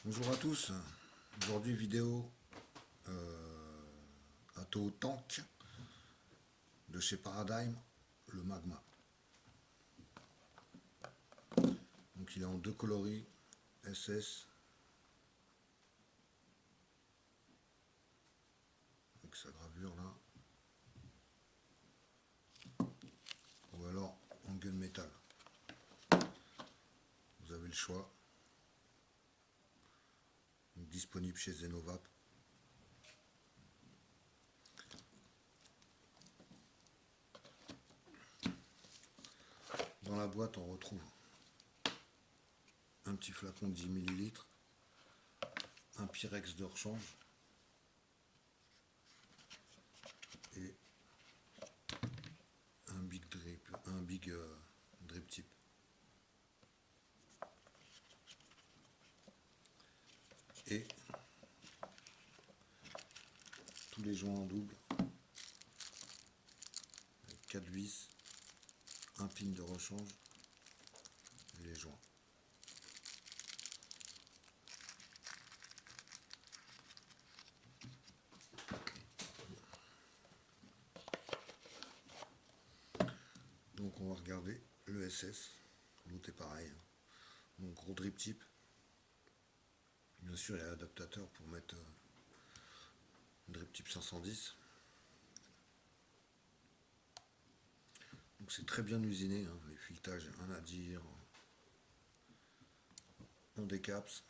Bonjour à tous, aujourd'hui vidéo Atto Tank de chez Paradigm, le Magma. Donc il est en deux coloris SS avec sa gravure là, ou alors en gunmetal. Vous avez le choix. Donc, disponible chez Zenovap. Dans la boîte on retrouve un petit flacon de 10 ml, un Pyrex de rechange et un big drip tip. Et tous les joints en double avec 4 vis, un pin de rechange et les joints. Donc on va regarder le SS, l'autre est pareil. Donc gros drip tip. Bien sûr il y a l'adaptateur pour mettre drip tip 510. Donc c'est très bien usiné, hein. Les filettages, rien à dire. On décapse.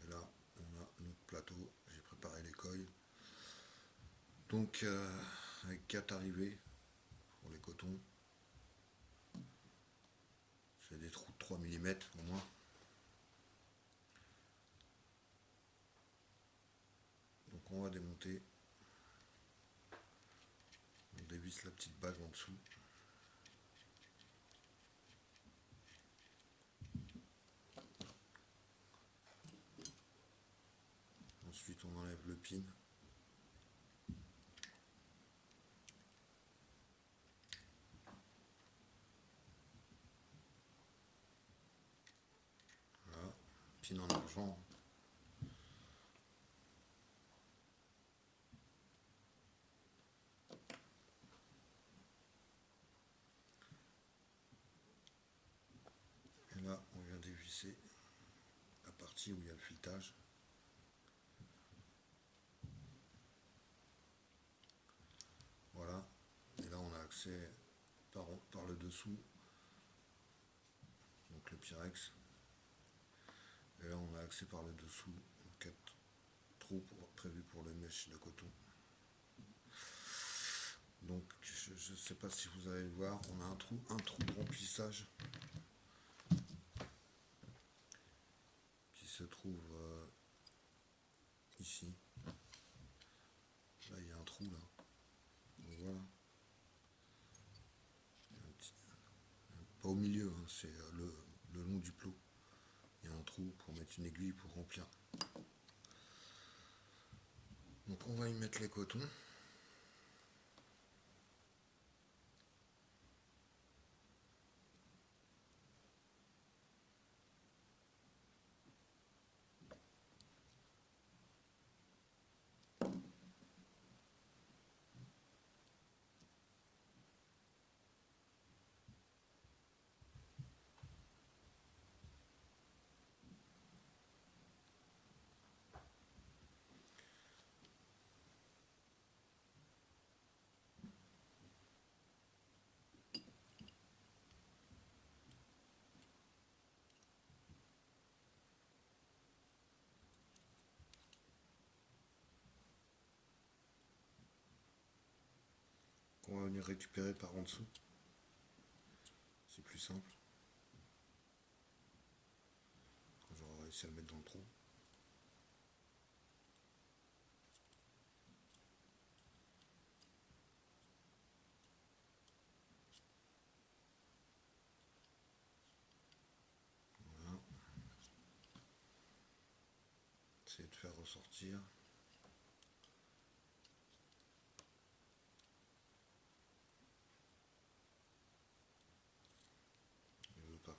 Et là on a notre plateau, j'ai préparé les coils. Donc avec 4 arrivées pour les cotons. C'est des trous de 3 mm au moins. Donc on va démonter. On dévisse la petite bague en dessous. Ensuite on enlève le pin. Voilà, pin en argent. Et là on vient dévisser la partie où il y a le filetage. Voilà, et là on a accès par le dessous, donc le Pyrex. Et là on a accès par le dessous, 4 trous prévus pour les mèches de coton. Donc je ne sais pas si vous allez le voir, on a un trou de remplissage qui se trouve ici. Là il y a un trou là. Donc voilà. Pas au milieu, hein, c'est le long du plot. Il y a un trou pour mettre une aiguille pour remplir. Donc on va y mettre les cotons. On va venir récupérer par en dessous. C'est plus simple. J'aurais réussi à le mettre dans le trou. Voilà. Essayer de faire ressortir. Il ne veut pas.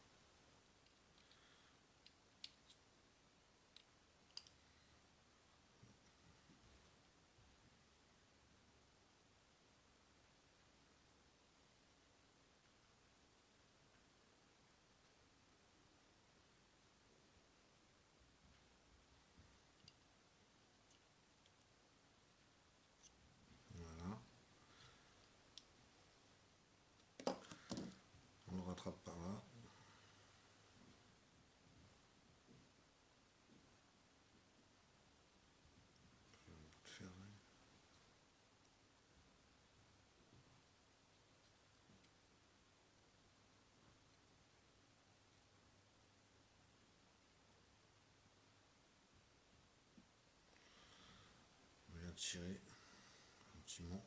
à tirer gentiment.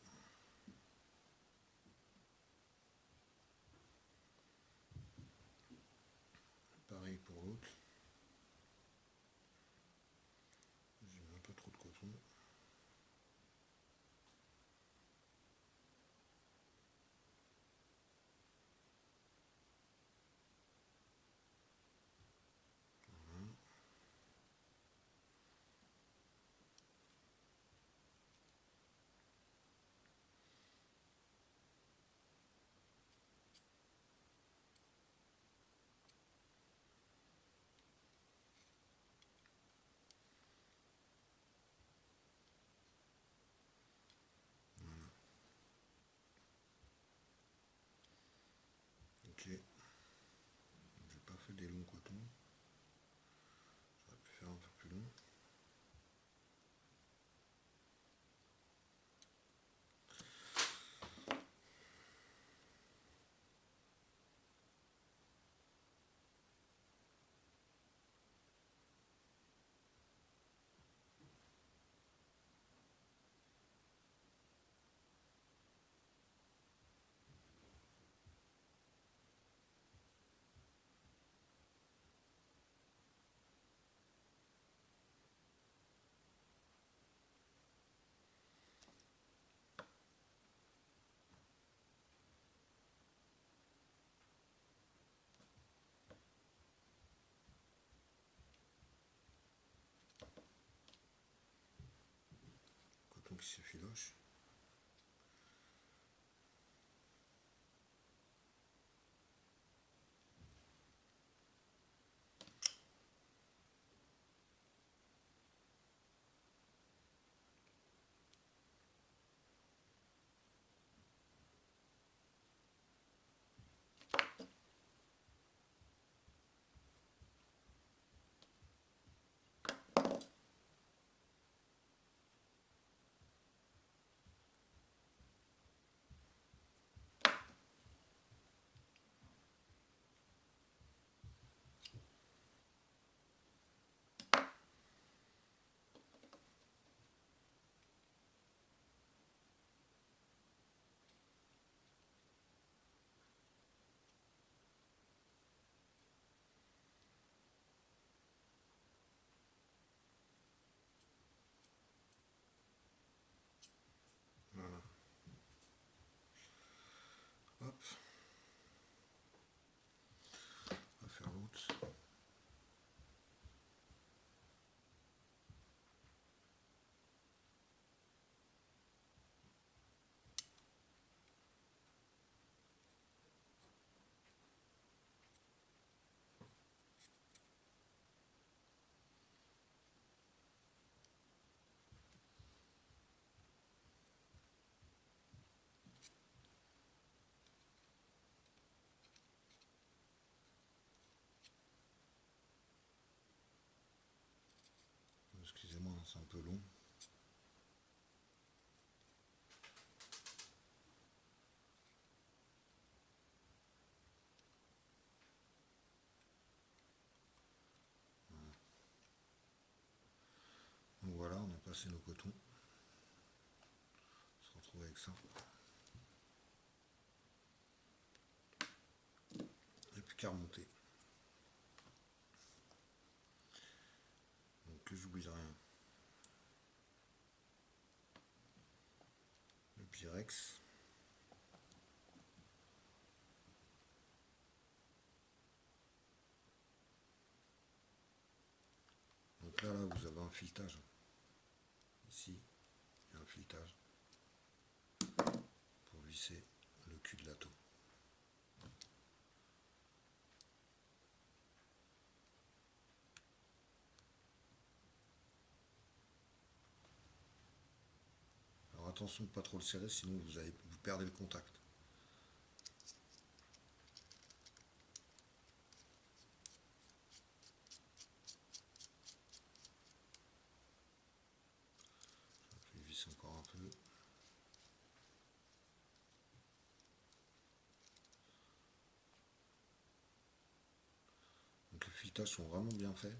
Pareil pour l'autre. J'ai mis un peu trop de coton. Ok. J'ai pas fait des longs cotons. J'aurais pu faire un peu plus long. Coton qui s'effiloche. Voilà. Hop. On va faire l'autre. Excusez-moi, c'est un peu long. Donc voilà, on a passé nos cotons. On se retrouve avec ça. Et plus qu'à remonter. Donc que j'oublie rien. Le Pyrex. Donc là, vous avez un filetage. Ici, il y a un filetage pour visser le cul de la taux. Alors attention de ne pas trop le serrer, sinon vous perdez le contact. Je visse encore un peu. Donc les filetages sont vraiment bien faits.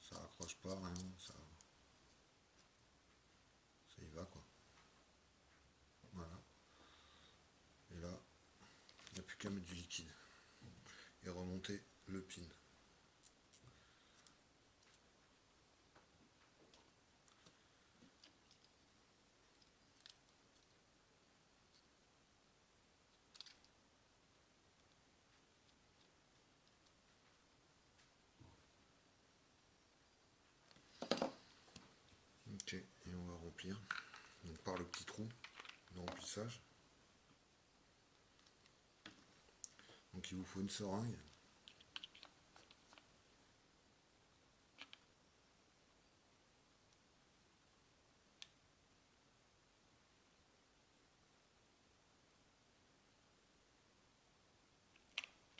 Ça accroche pas, rien. Ça... du liquide et remonter le pin. Ok, et on va remplir donc par le petit trou de remplissage. Donc il vous faut une seringue.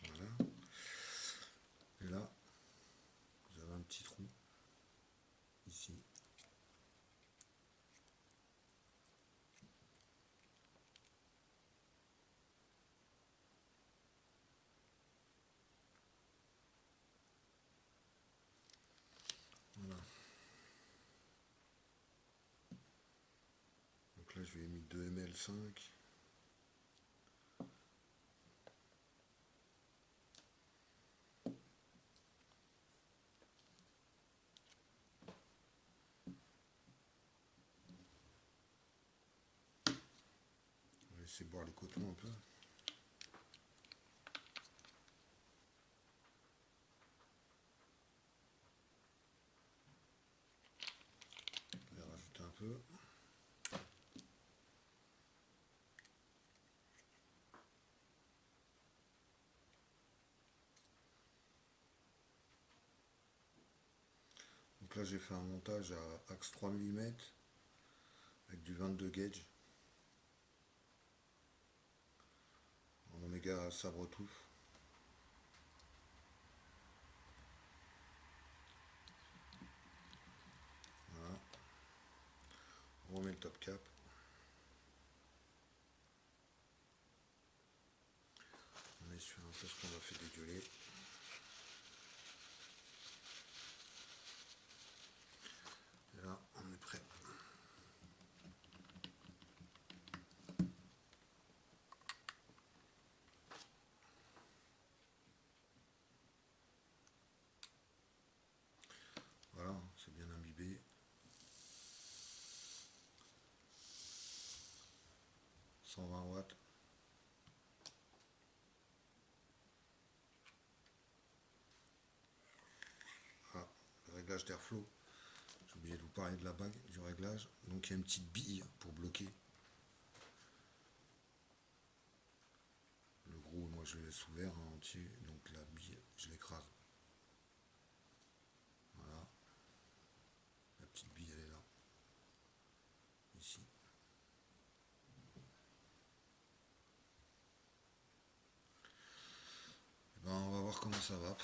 Voilà. Et là, vous avez un petit trou ici. Voilà. Donc là, je lui ai mis 2 ml 5. On va laisser boire les cotons un peu. On va rajouter un peu. Donc là, j'ai fait un montage à axe 3 mm avec du 22 gauge en oméga sabre touffe. Voilà. On remet le top cap. On essuie un peu ce qu'on a fait dégueuler. Et là, on est prêt. Voilà, c'est bien imbibé. 120 watts. Ah, le réglage d'airflow. J'ai oublié de vous parler de la bague, du réglage. Donc il y a une petite bille pour bloquer. Le gros, moi je le laisse ouvert entier. Donc la bille, je l'écrase. Voilà. La petite bille, elle est là. Ici. Et ben, on va voir comment ça va.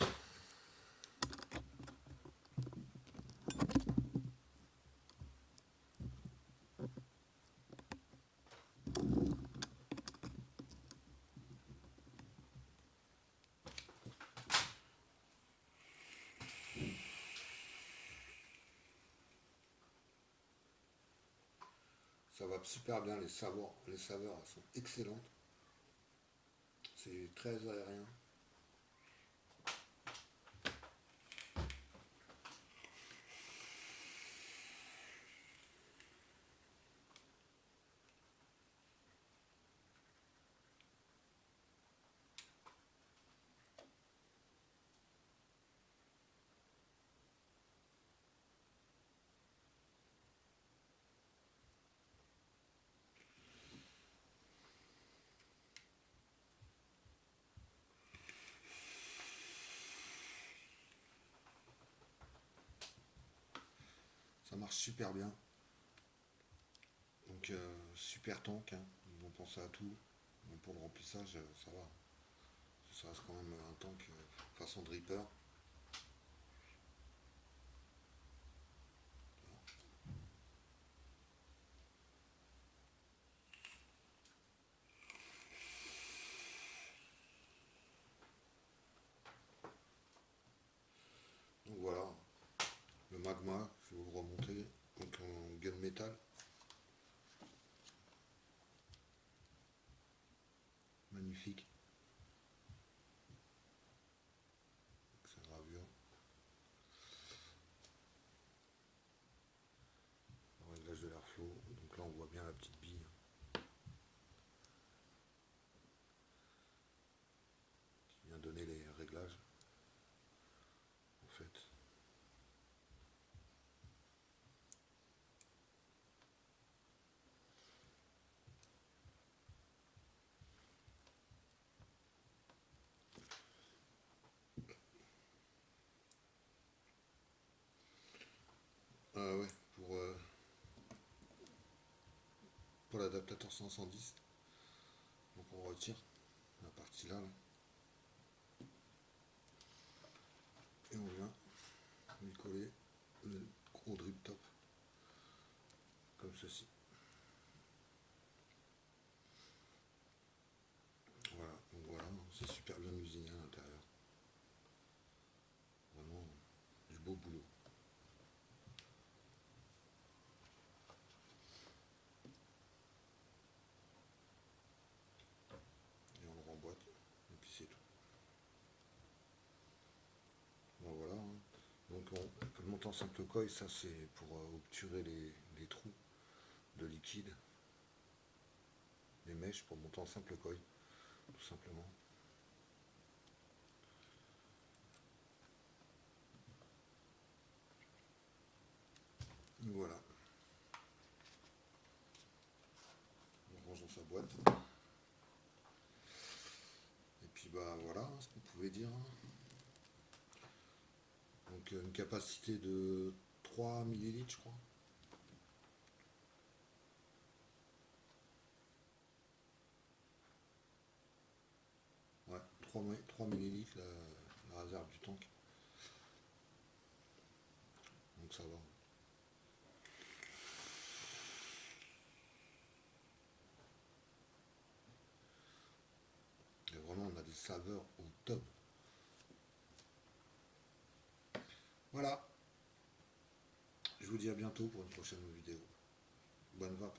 Ça va super bien, les saveurs elles sont excellentes. C'est très aérien. Ça marche super bien. Donc super tank, hein. Ils vont penser à tout. Donc, pour le remplissage, ça va. Ça reste quand même un tank façon dripper. Donc voilà, le magma, je vais vous le remontrer. Donc en gunmetal. Magnifique. Ah ouais, pour l'adaptateur 510. Donc on retire la partie là, et on vient lui coller le gros drip top comme ceci. Voilà, donc voilà, c'est super bien usiné à l'intérieur. Vraiment du beau boulot. Et on le remboîte, et puis c'est tout. Bon, voilà, hein. Donc le montant simple coil, ça c'est pour obturer les trous de liquide, les mèches pour monter en simple coil, tout simplement. Voilà. On range dans sa boîte. Et puis bah voilà ce qu'on pouvait dire. Donc une capacité de 3 millilitres je crois. Ouais, 3 millilitres la réserve du tank. Donc ça va. Et vraiment on a des saveurs au top. Voilà. Je vous dis à bientôt pour une prochaine vidéo. Bonne vape.